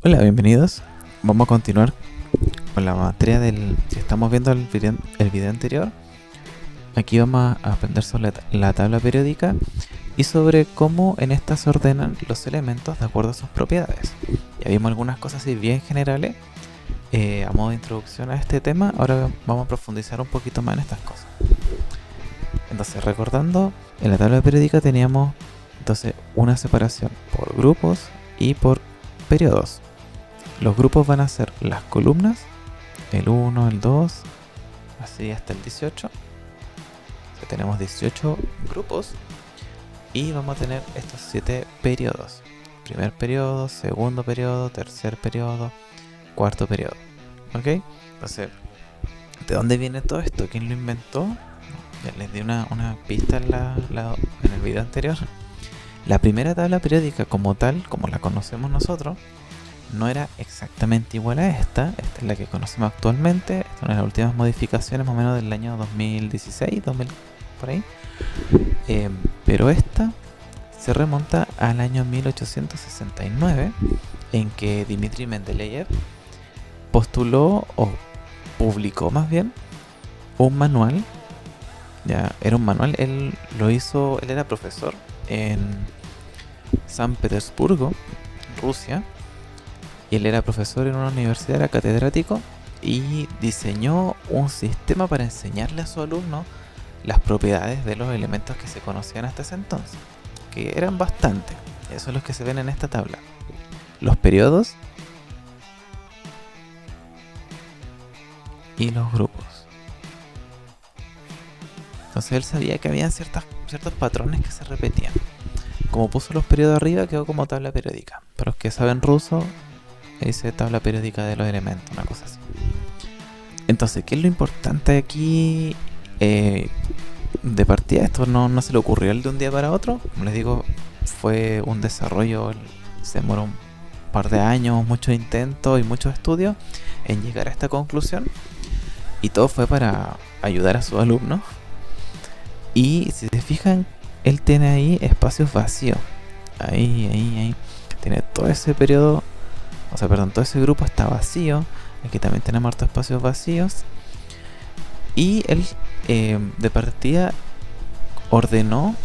Hola, bienvenidos. Vamos a continuar con la materia que estamos viendo el video anterior. Aquí vamos a aprender sobre la tabla periódica y sobre cómo en esta se ordenan los elementos de acuerdo a sus propiedades. Ya vimos algunas cosas así bien generales a modo de introducción a este tema. Ahora vamos a profundizar un poquito más en estas cosas. Entonces, recordando, en la tabla periódica teníamos entonces una separación por grupos y por periodos. Los grupos van a ser las columnas, el 1, el 2, así hasta el 18. O sea, tenemos 18 grupos y vamos a tener estos 7 periodos. Primer periodo, segundo periodo, tercer periodo, cuarto periodo. ¿Ok? Entonces, ¿de dónde viene todo esto? ¿Quién lo inventó? Ya les di una pista en el video anterior. La primera tabla periódica como tal, como la conocemos nosotros, no era exactamente igual a esta. Esta es la que conocemos actualmente. Esta es una de las últimas modificaciones más o menos del año 2016, 2000, por ahí. Pero esta se remonta al año 1869, en que Dmitri Mendeleev postuló o publicó más bien un manual. Ya era un manual, él lo hizo, él era profesor en San Petersburgo, Rusia. Y él era profesor en una universidad, era catedrático y diseñó un sistema para enseñarle a sus alumnos las propiedades de los elementos que se conocían hasta ese entonces, que eran bastantes. Esos son los que se ven en esta tabla: los periodos y los grupos. Entonces él sabía que había ciertos patrones que se repetían. Como puso los periodos arriba, quedó como tabla periódica. Para los que saben ruso, dice tabla periódica de los elementos, una cosa así. Entonces, ¿qué es lo importante aquí? De partida, esto no se le ocurrió de un día para otro. Como les digo, fue un desarrollo, se demoró un par de años, muchos intentos y muchos estudios en llegar a esta conclusión. Y todo fue para ayudar a sus alumnos. Y si se fijan, él tiene ahí espacios vacíos. Ahí. Tiene todo ese periodo. O sea, perdón, todo ese grupo está vacío. Aquí también tenemos hartos espacios vacíos. Y él de partida ordenó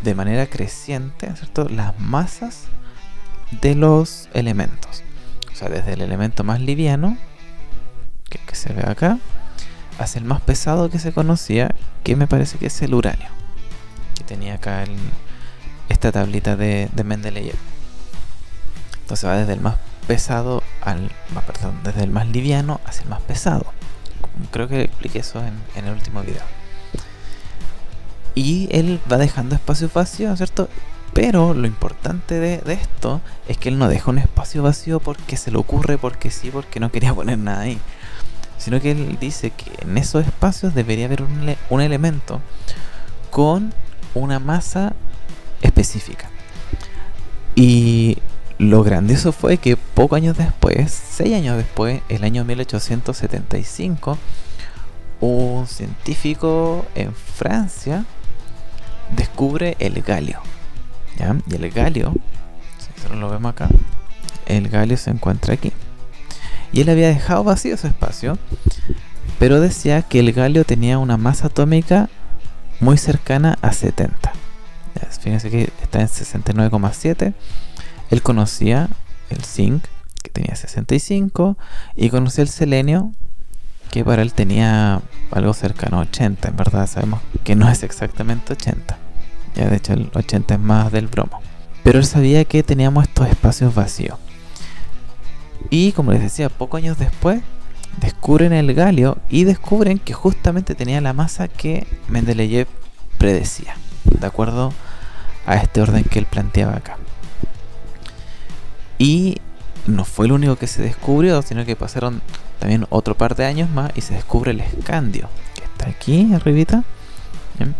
de manera creciente, ¿cierto?, las masas de los elementos. O sea, desde el elemento más liviano, que se ve acá, hacia el más pesado que se conocía, que me parece que es el uranio. Que tenía acá esta tablita de Mendeleev. Entonces va desde el más pesado desde el más liviano hacia el más pesado. Creo que expliqué eso en el último video. Y él va dejando espacios vacíos, ¿cierto? Pero lo importante de esto es que él no deja un espacio vacío porque se le ocurre, porque sí, porque no quería poner nada ahí. Sino que él dice que en esos espacios debería haber un elemento con una masa específica. Y lo grandioso fue que pocos años después, 6 años después, el año 1875, un científico en Francia descubre el galio, ¿ya? Y el galio, si solo lo vemos acá, el galio se encuentra aquí. Y él había dejado vacío ese espacio, pero decía que el galio tenía una masa atómica muy cercana a 70. Ya, fíjense que está en 69,7. Él conocía el zinc, que tenía 65, y conocía el selenio, que para él tenía algo cercano a 80. En verdad sabemos que no es exactamente 80. Ya, de hecho el 80 es más del bromo. Pero él sabía que teníamos estos espacios vacíos. Y como les decía, pocos años después descubren el galio y descubren que justamente tenía la masa que Mendeleev predecía, de acuerdo a este orden que él planteaba acá. Y no fue el único que se descubrió, sino que pasaron también otro par de años más y se descubre el escandio, que está aquí arribita. ¿Bien?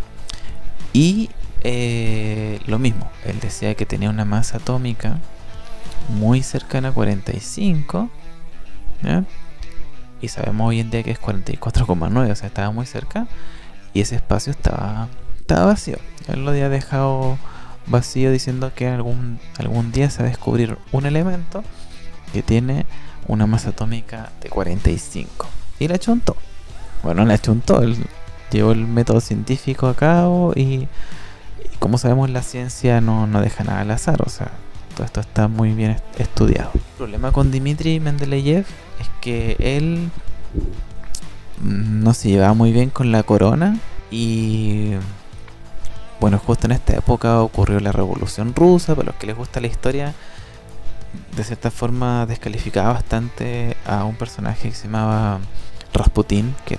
Y lo mismo, él decía que tenía una masa atómica muy cercana a 45, ¿ya? Y sabemos hoy en día que es 44,9, o sea, estaba muy cerca. Y ese espacio estaba vacío. Él lo había dejado vacío diciendo que algún día se va a descubrir un elemento que tiene una masa atómica de 45. Y la chuntó. Bueno, la chuntó, él llevó el método científico a cabo y como sabemos, la ciencia no deja nada al azar, o sea, todo esto está muy bien estudiado. El problema con Dmitri Mendeleev es que él no se llevaba muy bien con la corona y bueno, justo en esta época ocurrió la Revolución Rusa. Para los que les gusta la historia, de cierta forma descalificaba bastante a un personaje que se llamaba Rasputín, que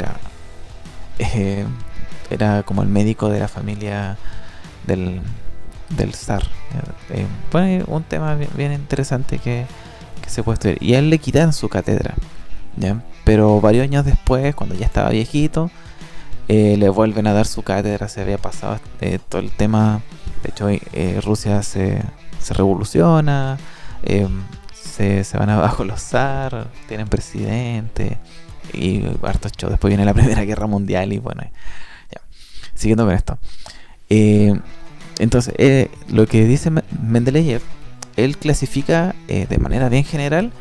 era como el médico de la familia del zar. Bueno, un tema bien interesante que se puede estudiar. Y a él le quitan su cátedra, ¿ya? Pero varios años después, cuando ya estaba viejito, le vuelven a dar su cátedra. Se había pasado todo el tema. De hecho, Rusia se revoluciona, se van abajo los zar, tienen presidente y hartos shows. Después viene la Primera Guerra Mundial y bueno, ya. Siguiendo con esto. Entonces, lo que dice Mendeleev, él clasifica de manera bien general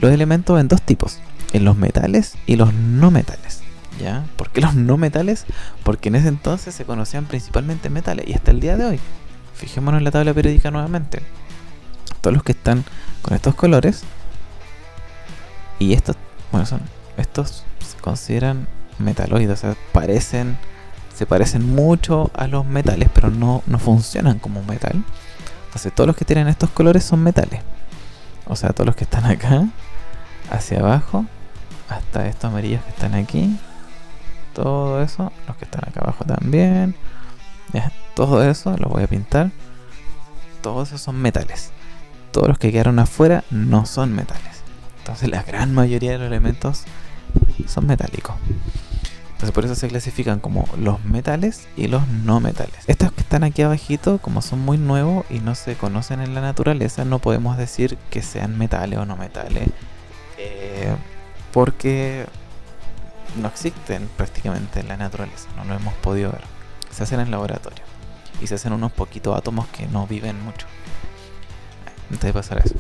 los elementos en dos tipos: en los metales y los no metales. ¿Ya? ¿Por qué los no metales? Porque en ese entonces se conocían principalmente metales y hasta el día de hoy. Fijémonos en la tabla periódica nuevamente. Todos los que están con estos colores y estos, bueno, estos se consideran metaloides, o sea, se parecen mucho a los metales, pero no funcionan como un metal. Entonces todos los que tienen estos colores son metales. O sea, todos los que están acá, hacia abajo, hasta estos amarillos que están aquí, todo eso, los que están acá abajo también, ya, todo eso lo voy a pintar. Todos esos son metales. Todos los que quedaron afuera no son metales. Entonces la gran mayoría de los elementos son metálicos. Entonces por eso se clasifican como los metales y los no metales. Estos que están aquí abajito, como son muy nuevos y no se conocen en la naturaleza, no podemos decir que sean metales o no metales, porque no existen prácticamente en la naturaleza, no lo hemos podido ver. Se hacen en laboratorio y se hacen unos poquitos átomos que no viven mucho antes de pasar a eso.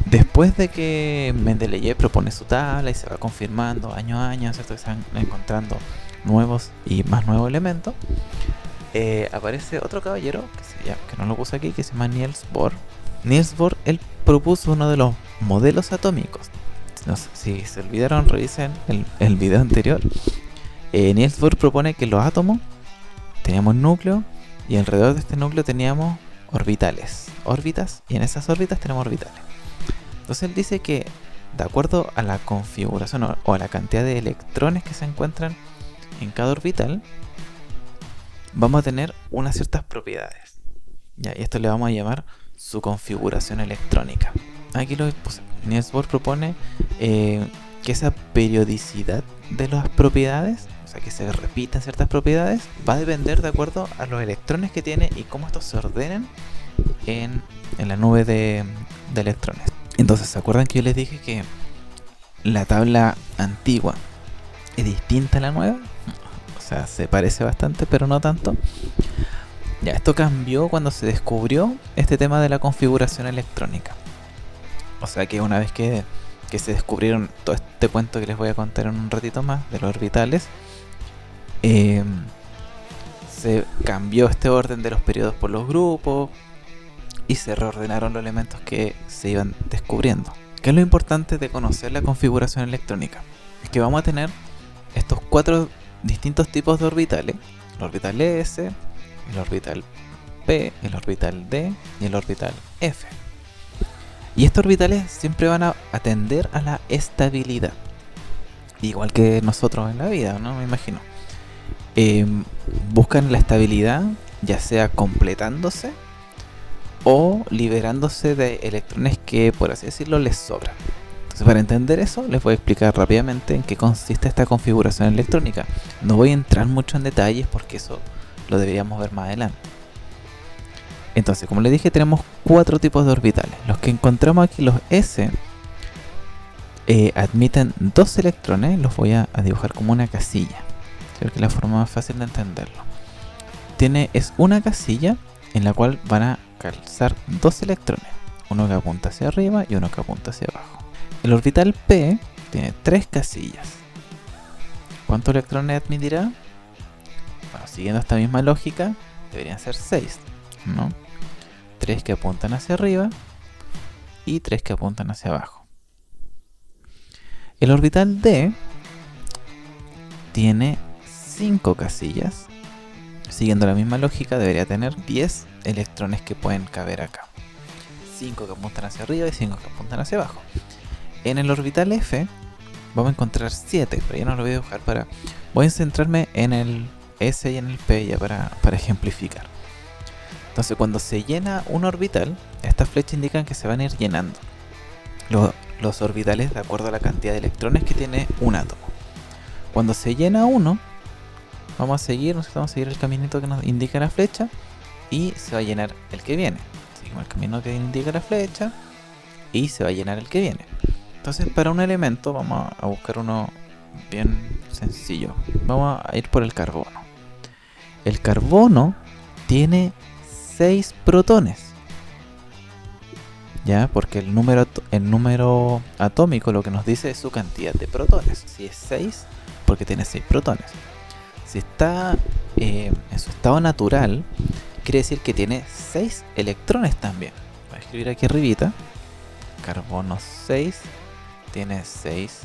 Después de que Mendeleev propone su tabla y se va confirmando año a año, ¿cierto? Se van encontrando nuevos y más nuevos elementos, aparece otro caballero que no lo puse aquí, que se llama Niels Bohr. Niels Bohr, él propuso uno de los modelos atómicos. No sé, si se olvidaron, revisen el video anterior. Niels Bohr propone que los átomos teníamos núcleo y alrededor de este núcleo teníamos órbitas, y en esas órbitas tenemos orbitales. Entonces él dice que de acuerdo a la configuración o a la cantidad de electrones que se encuentran en cada orbital, vamos a tener unas ciertas propiedades, ¿ya? Y esto le vamos a llamar su configuración electrónica. Aquí lo puse. Niels Bohr propone que esa periodicidad de las propiedades, o sea, que se repitan ciertas propiedades, va a depender de acuerdo a los electrones que tiene y cómo estos se ordenen en la nube de electrones. Entonces, ¿se acuerdan que yo les dije que la tabla antigua es distinta a la nueva? O sea, se parece bastante, pero no tanto. Ya, esto cambió cuando se descubrió este tema de la configuración electrónica. O sea que una vez que se descubrieron todo este cuento que les voy a contar en un ratito más de los orbitales, se cambió este orden de los periodos por los grupos y se reordenaron los elementos que se iban descubriendo. ¿Qué es lo importante de conocer la configuración electrónica? Es que vamos a tener estos 4 distintos tipos de orbitales: el orbital S, el orbital P, el orbital D y el orbital F. Y estos orbitales siempre van a atender a la estabilidad, igual que nosotros en la vida, ¿no? Me imagino. Buscan la estabilidad, ya sea completándose o liberándose de electrones que, por así decirlo, les sobran. Entonces, para entender eso, les voy a explicar rápidamente en qué consiste esta configuración electrónica. No voy a entrar mucho en detalles porque eso lo deberíamos ver más adelante. Entonces, como les dije, tenemos 4 tipos de orbitales. Los que encontramos aquí, los S, admiten 2 electrones. Los voy a dibujar como una casilla. Creo que es la forma más fácil de entenderlo. Es una casilla en la cual van a calzar 2 electrones. uno que apunta hacia arriba y uno que apunta hacia abajo. El orbital P tiene 3 casillas. ¿Cuántos electrones admitirá? Bueno, siguiendo esta misma lógica, deberían ser 6, ¿no? 3 que apuntan hacia arriba y 3 que apuntan hacia abajo. El orbital D tiene 5 casillas. Siguiendo la misma lógica, debería tener 10 electrones que pueden caber acá. 5 que apuntan hacia arriba y 5 que apuntan hacia abajo. En el orbital F vamos a encontrar 7, pero ya no lo voy a dibujar para... Voy a centrarme en el S y en el P ya para ejemplificar. Entonces cuando se llena un orbital, estas flechas indican que se van a ir llenando los orbitales de acuerdo a la cantidad de electrones que tiene un átomo. Cuando se llena uno, vamos a seguir el caminito que nos indica la flecha y se va a llenar el que viene. Seguimos el camino que indica la flecha y se va a llenar el que viene. Entonces para un elemento vamos a buscar uno bien sencillo. Vamos a ir por el carbono. El carbono tiene 6 protones. ¿Ya? Porque el número atómico lo que nos dice es su cantidad de protones. Si es 6, porque tiene 6 protones. Si está en su estado natural, quiere decir que tiene 6 electrones también. Voy a escribir aquí arribita. Carbono 6 tiene 6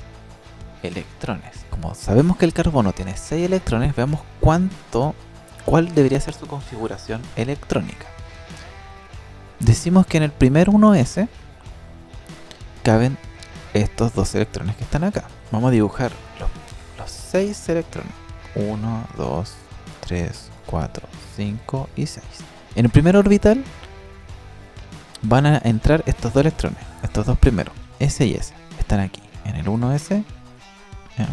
electrones. Como sabemos que el carbono tiene 6 electrones, veamos cuál debería ser su configuración electrónica. Decimos que en el primer 1s caben estos 2 electrones que están acá. Vamos a dibujar los 6 electrones. 1, 2, 3, 4, 5 y 6. En el primer orbital van a entrar estos 2 electrones, estos 2 primeros, S y S. Están aquí, en el 1s, ¿ya?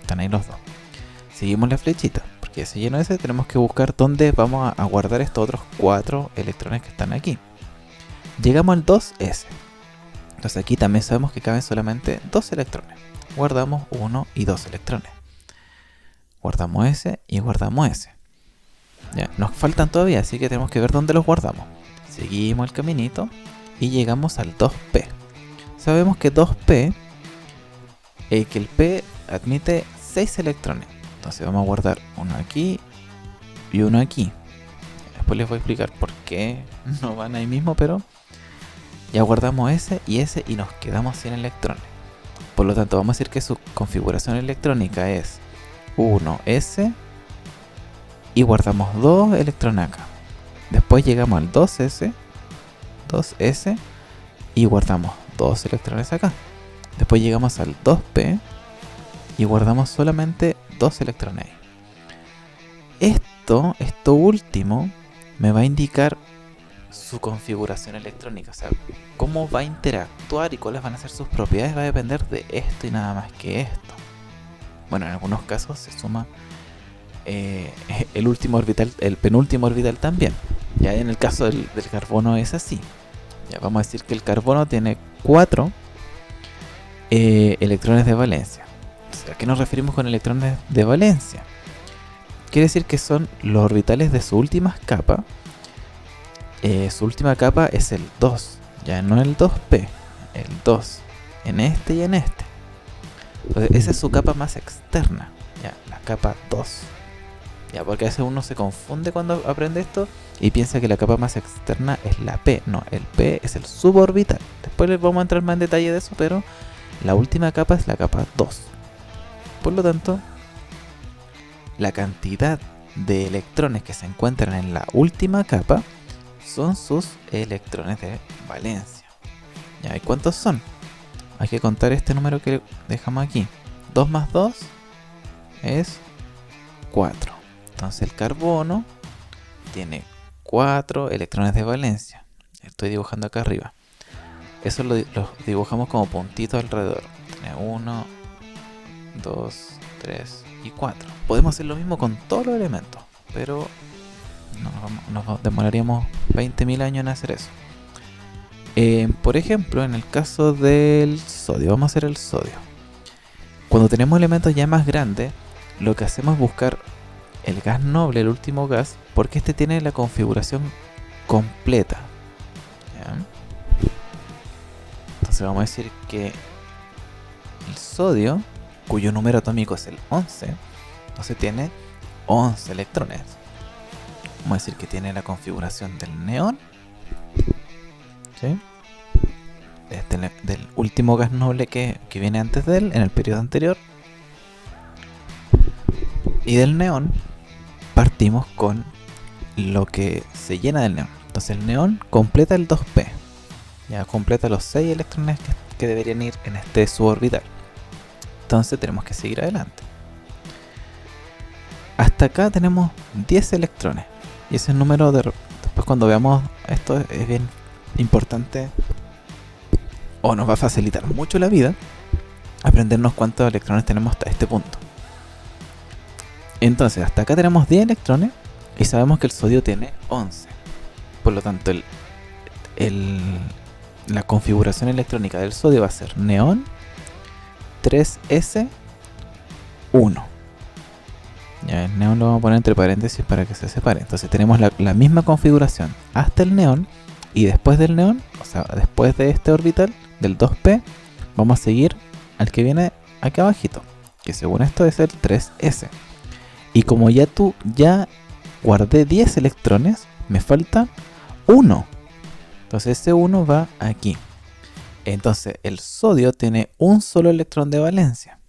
Están ahí los 2. Seguimos la flechita, porque ya se llenó S, tenemos que buscar dónde vamos a guardar estos otros 4 electrones que están aquí. Llegamos al 2s. Entonces aquí también sabemos que caben solamente 2 electrones. Guardamos 1 y 2 electrones. Guardamos S y guardamos S. Ya, nos faltan todavía, así que tenemos que ver dónde los guardamos. Seguimos el caminito y llegamos al 2p. Sabemos que 2p, que el p admite 6 electrones. Entonces vamos a guardar uno aquí y uno aquí. Después les voy a explicar por qué no van ahí mismo, pero ya guardamos S y nos quedamos sin electrones. Por lo tanto, vamos a decir que su configuración electrónica es 1s y guardamos 2 electrones acá. Después llegamos al 2s y guardamos 2 electrones acá. Después llegamos al 2p y guardamos solamente 2 electrones ahí. Esto último me va a indicar su configuración electrónica, o sea, cómo va a interactuar y cuáles van a ser sus propiedades va a depender de esto y nada más que esto. Bueno, en algunos casos se suma el último orbital, el penúltimo orbital también. Ya en el caso del carbono es así. Ya vamos a decir que el carbono tiene 4 electrones de valencia. ¿A qué nos referimos con electrones de valencia? Quiere decir que son los orbitales de su última capa. Su última capa es el 2, ya no el 2p, el 2, en este y en este. Entonces, esa es su capa más externa, ya, la capa 2. Ya, porque a veces uno se confunde cuando aprende esto y piensa que la capa más externa es la P. No, el P es el suborbital. Después les vamos a entrar más en detalle de eso, pero la última capa es la capa 2. Por lo tanto, la cantidad de electrones que se encuentran en la última capa son sus electrones de valencia. ¿Ya? ¿Y cuántos son? Hay que contar este número que dejamos aquí. 2 más 2 es 4. Entonces el carbono tiene 4 electrones de valencia. Estoy dibujando acá arriba. Eso lo dibujamos como puntitos alrededor. Tiene 1, 2, 3 y 4. Podemos hacer lo mismo con todos los elementos, pero nos demoraríamos 20.000 años en hacer eso. Por ejemplo, en el caso del sodio, vamos a hacer el sodio. Cuando tenemos elementos ya más grandes, lo que hacemos es buscar el gas noble, el último gas, porque este tiene la configuración completa. ¿Ya? Entonces vamos a decir que el sodio, cuyo número atómico es el 11, entonces tiene 11 electrones. Vamos a decir que tiene la configuración del neón, ¿sí? Del último gas noble que viene antes de él, en el periodo anterior. Y del neón partimos con lo que se llena del neón. Entonces el neón completa el 2p. Ya completa los 6 electrones que deberían ir en este suborbital. Entonces tenemos que seguir adelante. Hasta acá tenemos 10 electrones. Y ese número después cuando veamos esto es bien importante, o nos va a facilitar mucho la vida, aprendernos cuántos electrones tenemos hasta este punto. Entonces hasta acá tenemos 10 electrones y sabemos que el sodio tiene 11. Por lo tanto la configuración electrónica del sodio va a ser neón 3s1. Ya, el neón lo vamos a poner entre paréntesis para que se separe. Entonces tenemos la misma configuración hasta el neón, y después del neón, o sea, después de este orbital del 2p, vamos a seguir al que viene aquí abajito, que según esto es el 3s. Y como ya guardé 10 electrones, me falta 1. Entonces ese 1 va aquí. Entonces el sodio tiene un solo electrón de valencia.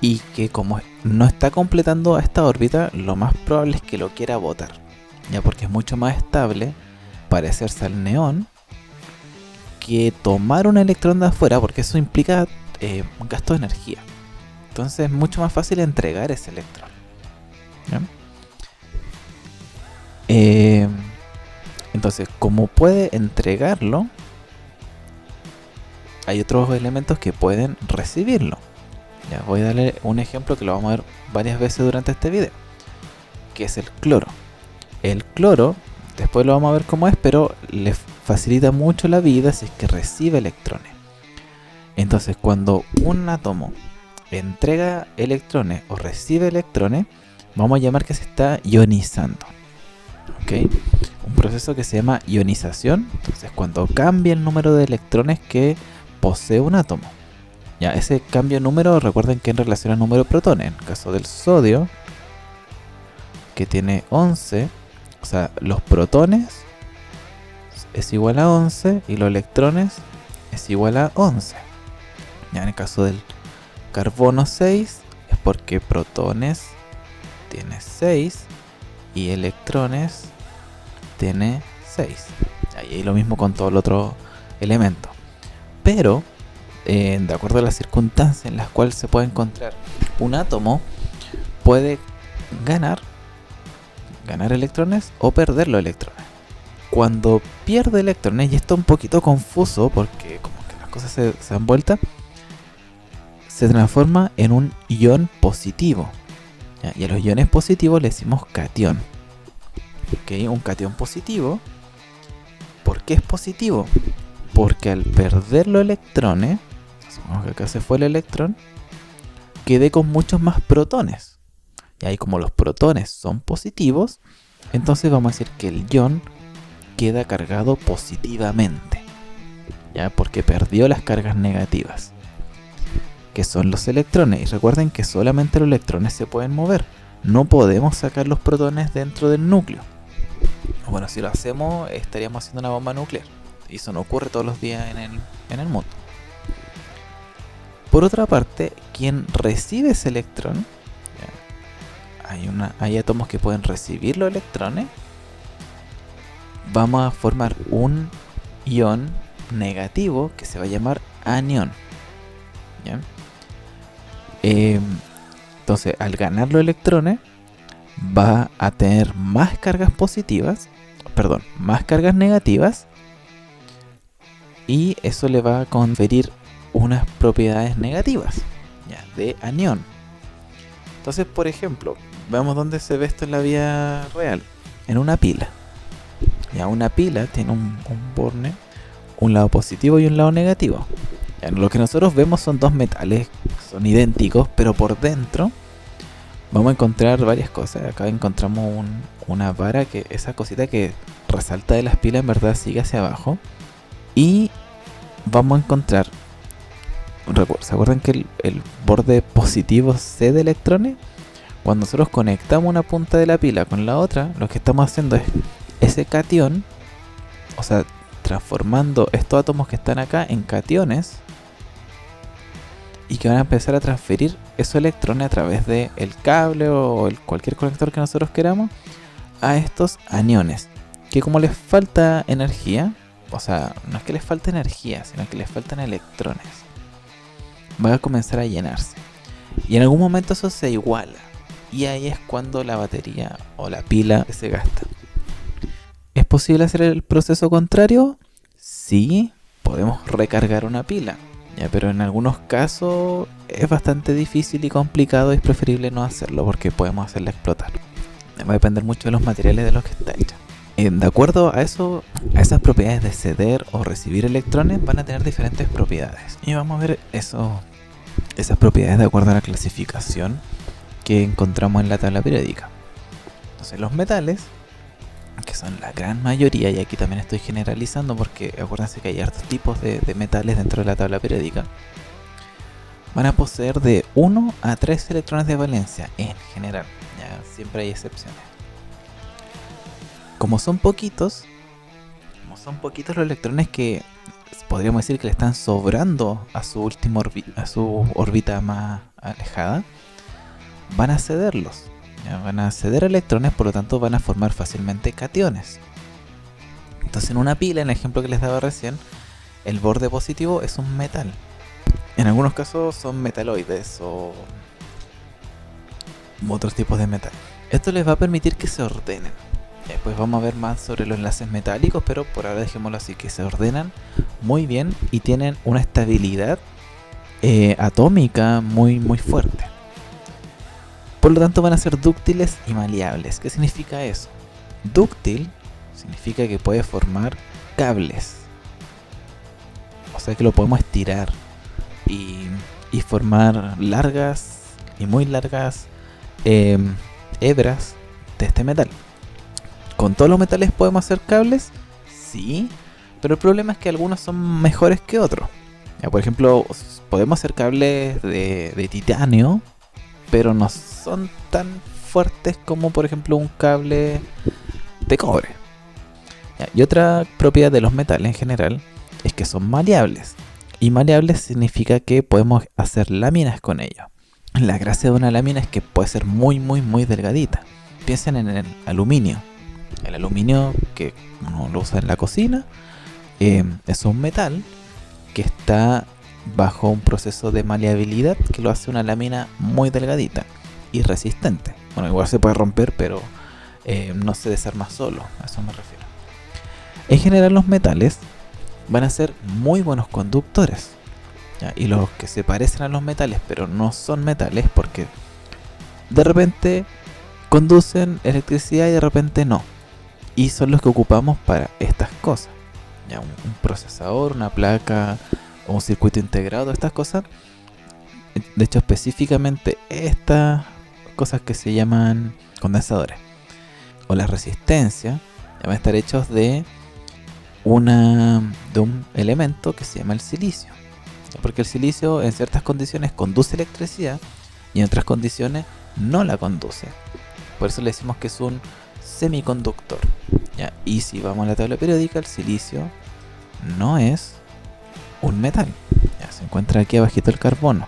Y que como no está completando esta órbita, lo más probable es que lo quiera botar. Ya, porque es mucho más estable parecerse al neón que tomar un electrón de afuera, porque eso implica un gasto de energía. Entonces es mucho más fácil entregar ese electrón. ¿Ya? Entonces, como puede entregarlo, hay otros elementos que pueden recibirlo. Ya, voy a darle un ejemplo que lo vamos a ver varias veces durante este video, que es el cloro. El cloro, después lo vamos a ver cómo es, pero le facilita mucho la vida si es que recibe electrones. Entonces, cuando un átomo entrega electrones o recibe electrones, vamos a llamar que se está ionizando. ¿Ok? Un proceso que se llama ionización. Entonces, cuando cambia el número de electrones que posee un átomo. Ya, ese cambio de número, recuerden que en relación al número de protones. En el caso del sodio, que tiene 11, o sea, los protones es igual a 11 y los electrones es igual a 11. Ya, en el caso del carbono 6 es porque protones tiene 6 y electrones tiene 6. Y lo mismo con todo el otro elemento. Pero, de acuerdo a las circunstancias en las cuales se puede encontrar un átomo, puede ganar electrones o perder los electrones. Cuando pierde electrones, y esto es un poquito confuso porque como que las cosas se dan vuelta, se transforma en un ion positivo. ¿Ya? Y a los iones positivos le decimos catión. ¿Okay? Un catión positivo. ¿Por qué es positivo? Porque al perder los electrones, supongamos que acá se fue el electrón, quedé con muchos más protones. Y ahí, como los protones son positivos, entonces vamos a decir que el ion queda cargado positivamente. ¿Ya? Porque perdió las cargas negativas, que son los electrones. Y recuerden que solamente los electrones se pueden mover. No podemos sacar los protones dentro del núcleo. Bueno, si lo hacemos, estaríamos haciendo una bomba nuclear. Y eso no ocurre todos los días en el mundo. Por otra parte, quien recibe ese electrón, hay átomos que pueden recibir los electrones. Vamos a formar un ion negativo que se va a llamar anión. ¿Ya? Entonces, al ganar los electrones, va a tener más cargas más cargas negativas, y eso le va a conferir unas propiedades negativas, ¿ya? De anión. Entonces, por ejemplo, veamos dónde se ve esto en la vida real. En una pila. Ya, una pila tiene un borne, un lado positivo y un lado negativo. Ya, lo que nosotros vemos son dos metales, son idénticos, pero por dentro vamos a encontrar varias cosas. Acá encontramos una vara, que esa cosita que resalta de las pilas en verdad sigue hacia abajo. Y vamos a encontrar, ¿se acuerdan que el borde positivo C de electrones? Cuando nosotros conectamos una punta de la pila con la otra, lo que estamos haciendo es ese catión, o sea, transformando estos átomos que están acá en cationes y que van a empezar a transferir esos electrones a través del cable o cualquier conector que nosotros queramos a estos aniones, que como les falta energía, o sea, no es que les falte energía, sino que les faltan electrones, van a comenzar a llenarse y en algún momento eso se iguala y ahí es cuando la batería o la pila se gasta. ¿Es posible hacer el proceso contrario? Sí, podemos recargar una pila, ya, pero en algunos casos es bastante difícil y complicado y es preferible no hacerlo porque podemos hacerla explotar. Va a depender mucho de los materiales de los que está hecha. De acuerdo a eso, a esas propiedades de ceder o recibir electrones van a tener diferentes propiedades. Y vamos a ver esas propiedades de acuerdo a la clasificación que encontramos en la tabla periódica. Entonces los metales, que son la gran mayoría, y aquí también estoy generalizando porque acuérdense que hay hartos tipos de metales dentro de la tabla periódica, van a poseer de 1 a 3 electrones de valencia en general, ya siempre hay excepciones. Como son poquitos los electrones que podríamos decir que le están sobrando a su última a su órbita más alejada, van a cederlos. Van a ceder electrones, por lo tanto van a formar fácilmente cationes. Entonces en una pila, en el ejemplo que les daba recién, el borde positivo es un metal. En algunos casos son metaloides o otros tipos de metal. Esto les va a permitir que se ordenen. Después vamos a ver más sobre los enlaces metálicos, pero por ahora dejémoslo así, que se ordenan muy bien y tienen una estabilidad atómica muy fuerte. Por lo tanto van a ser dúctiles y maleables. ¿Qué significa eso? Dúctil significa que puede formar cables. O sea que lo podemos estirar y formar largas y muy largas hebras de este metal. ¿Con todos los metales podemos hacer cables? Sí, pero el problema es que algunos son mejores que otros. Ya, por ejemplo, podemos hacer cables de titanio, pero no son tan fuertes como por ejemplo un cable de cobre. Y otra propiedad de los metales en general es que son maleables. Y maleables significa que podemos hacer láminas con ellos. La gracia de una lámina es que puede ser muy delgadita. Piensen en el aluminio. El aluminio que uno lo usa en la cocina es un metal que está bajo un proceso de maleabilidad que lo hace una lámina muy delgadita y resistente. Bueno, igual se puede romper, pero no se desarma solo, a eso me refiero. En general los metales van a ser muy buenos conductores, ¿ya? Y los que se parecen a los metales pero no son metales porque de repente conducen electricidad y de repente no, y son los que ocupamos para estas cosas, ¿ya? Un procesador, una placa o un circuito integrado, estas cosas. De hecho, específicamente estas cosas que se llaman condensadores o la resistencia van a estar hechos de un elemento que se llama el silicio, porque el silicio en ciertas condiciones conduce electricidad y en otras condiciones no la conduce. Por eso le decimos que es un semiconductor, ¿ya? Y si vamos a la tabla periódica, el silicio no es un metal, ¿ya? Se encuentra aquí abajito el carbono.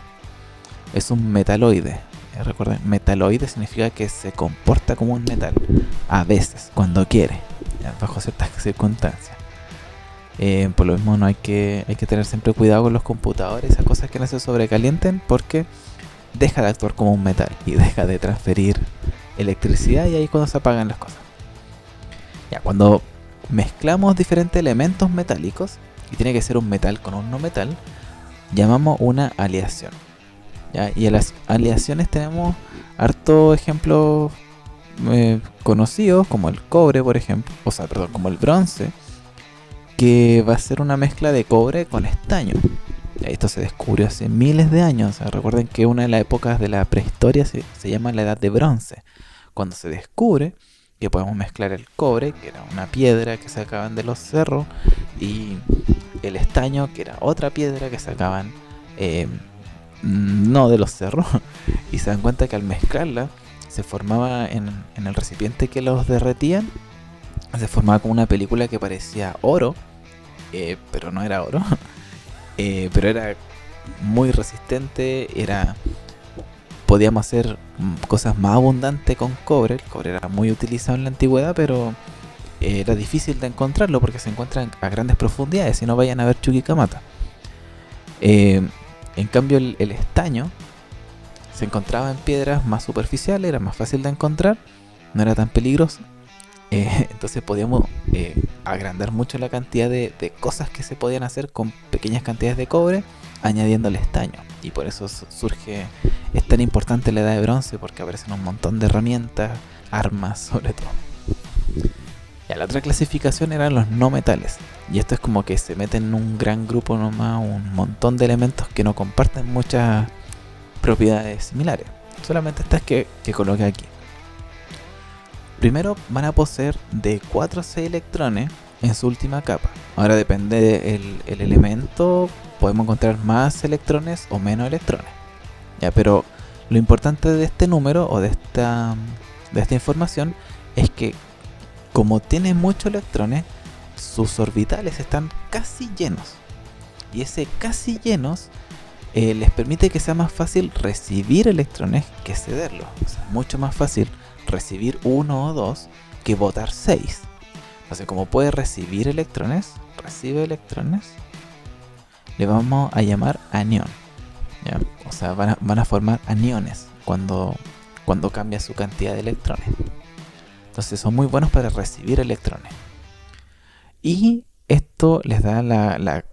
Es un metaloide. Recuerden, metaloide significa que se comporta como un metal a veces, cuando quiere, ¿ya? Bajo ciertas circunstancias. Por lo mismo hay que tener siempre cuidado con los computadores, esas cosas que no se sobrecalienten, porque deja de actuar como un metal y deja de transferir electricidad, y ahí es cuando se apagan las cosas. Ya, cuando mezclamos diferentes elementos metálicos, y tiene que ser un metal con un no metal, llamamos una aleación, ¿ya? Y en las aleaciones tenemos hartos ejemplos conocidos, como el cobre, por ejemplo, como el bronce, que va a ser una mezcla de cobre con estaño. Esto se descubrió hace miles de años. O sea, recuerden que una de las épocas de la prehistoria se llama la edad de bronce, cuando se descubre que podemos mezclar el cobre, que era una piedra que sacaban de los cerros, y el estaño, que era otra piedra que sacaban no de los cerros, y se dan cuenta que al mezclarla se formaba en el recipiente que los derretían, se formaba como una película que parecía oro, pero no era oro, pero era muy resistente, podíamos hacer cosas más abundantes con cobre. El cobre era muy utilizado en la antigüedad, pero era difícil de encontrarlo porque se encuentran a grandes profundidades, si no vayan a ver Chuquicamata. En cambio el estaño se encontraba en piedras más superficiales, era más fácil de encontrar, no era tan peligroso. Entonces podíamos agrandar mucho la cantidad de cosas que se podían hacer con pequeñas cantidades de cobre, añadiendo el estaño. Y por eso es tan importante la edad de bronce, porque aparecen un montón de herramientas, armas sobre todo. Y la otra clasificación eran los no metales. Y esto es como que se meten en un gran grupo nomás, un montón de elementos que no comparten muchas propiedades similares. Solamente estas que coloqué aquí. Primero van a poseer de 4 a 6 electrones en su última capa. Ahora depende del elemento, podemos encontrar más electrones o menos electrones. Ya, pero lo importante de este número o de esta información es que como tiene muchos electrones, sus orbitales están casi llenos. Y ese casi llenos les permite que sea más fácil recibir electrones que cederlos. O sea, mucho más fácil recibir 1 o 2 que botar 6. Entonces, como puede recibir electrones, recibe electrones, le vamos a llamar anión. ¿Ya? O sea, van a formar aniones cuando cambia su cantidad de electrones. Entonces son muy buenos para recibir electrones. Y esto les da la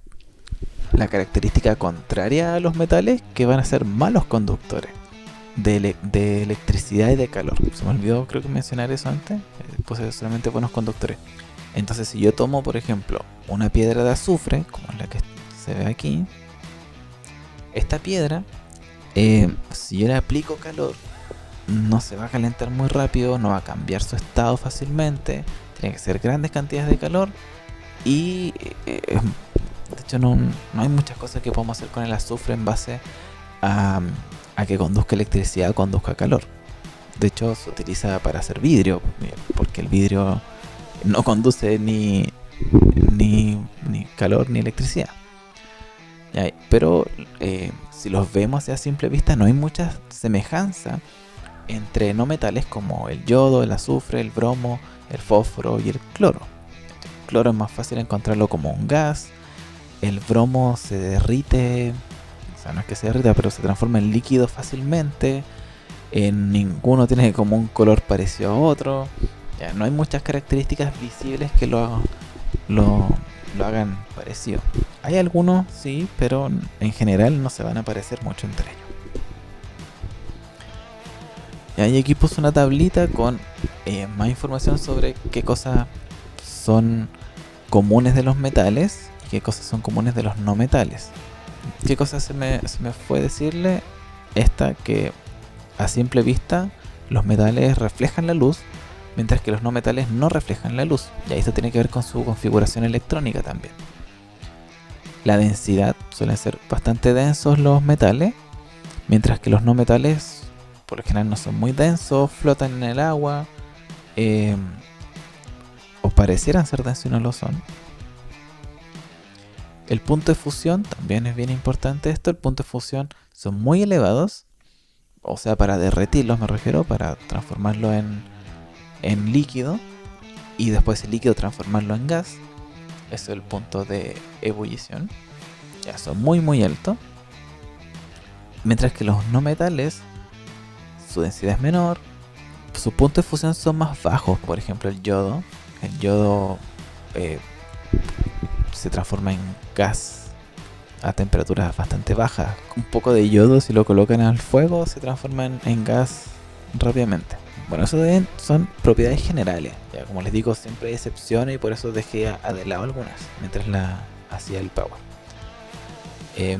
característica contraria a los metales, que van a ser malos conductores de electricidad y de calor. Se me olvidó, creo que mencionar eso antes. Puse solamente buenos conductores. Entonces, si yo tomo, por ejemplo, una piedra de azufre, como la que se ve aquí, esta piedra, si yo le aplico calor, no se va a calentar muy rápido, no va a cambiar su estado fácilmente, tiene que ser grandes cantidades de calor y de hecho no hay muchas cosas que podemos hacer con el azufre en base a que conduzca electricidad o conduzca calor. De hecho se utiliza para hacer vidrio, porque el vidrio no conduce ni calor ni electricidad. Pero si los vemos a simple vista, no hay mucha semejanza entre no metales como el yodo, el azufre, el bromo, el fósforo y el cloro. El cloro es más fácil encontrarlo como un gas. El bromo se derrite, o sea, no es que se derrita, pero se transforma en líquido fácilmente. Ninguno tiene como un color parecido a otro. Ya, no hay muchas características visibles que lo hagan parecido. Hay algunos, sí, pero en general no se van a parecer mucho entre ellos. Y aquí puse una tablita con más información sobre qué cosas son comunes de los metales y qué cosas son comunes de los no metales. ¿Qué cosas se me fue decirle? Esta, que a simple vista los metales reflejan la luz, mientras que los no metales no reflejan la luz. Y esto tiene que ver con su configuración electrónica también. La densidad, suelen ser bastante densos los metales, mientras que los no metales por lo general no son muy densos, flotan en el agua, o parecieran ser densos y no lo son. El punto de fusión también es bien importante esto. El punto de fusión son muy elevados, o sea, para derretirlos me refiero, para transformarlo en líquido y después el líquido transformarlo en gas. Eso es el punto de ebullición. Ya son muy muy altos. Mientras que los no metales, su densidad es menor, su punto de fusión son más bajos. Por ejemplo, el yodo se transforma en gas a temperaturas bastante bajas. Un poco de yodo, si lo colocan al fuego, se transforma en gas rápidamente. Bueno, eso son propiedades generales. Ya, como les digo, siempre hay excepciones y por eso dejé de lado algunas mientras hacía el power.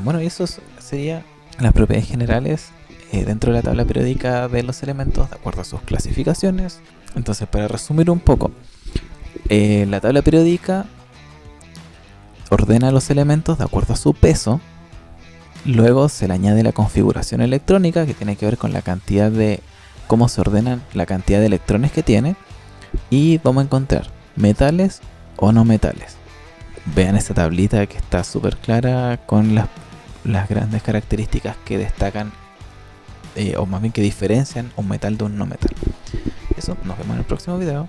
Bueno, y eso sería las propiedades generales dentro de la tabla periódica de los elementos de acuerdo a sus clasificaciones. Entonces, para resumir un poco, la tabla periódica ordena los elementos de acuerdo a su peso. Luego se le añade la configuración electrónica, que tiene que ver con la cantidad de cómo se ordenan la cantidad de electrones que tiene. Y vamos a encontrar metales o no metales. Vean esta tablita que está súper clara con las grandes características que destacan, o más bien que diferencian un metal de un no metal. Eso, nos vemos en el próximo video.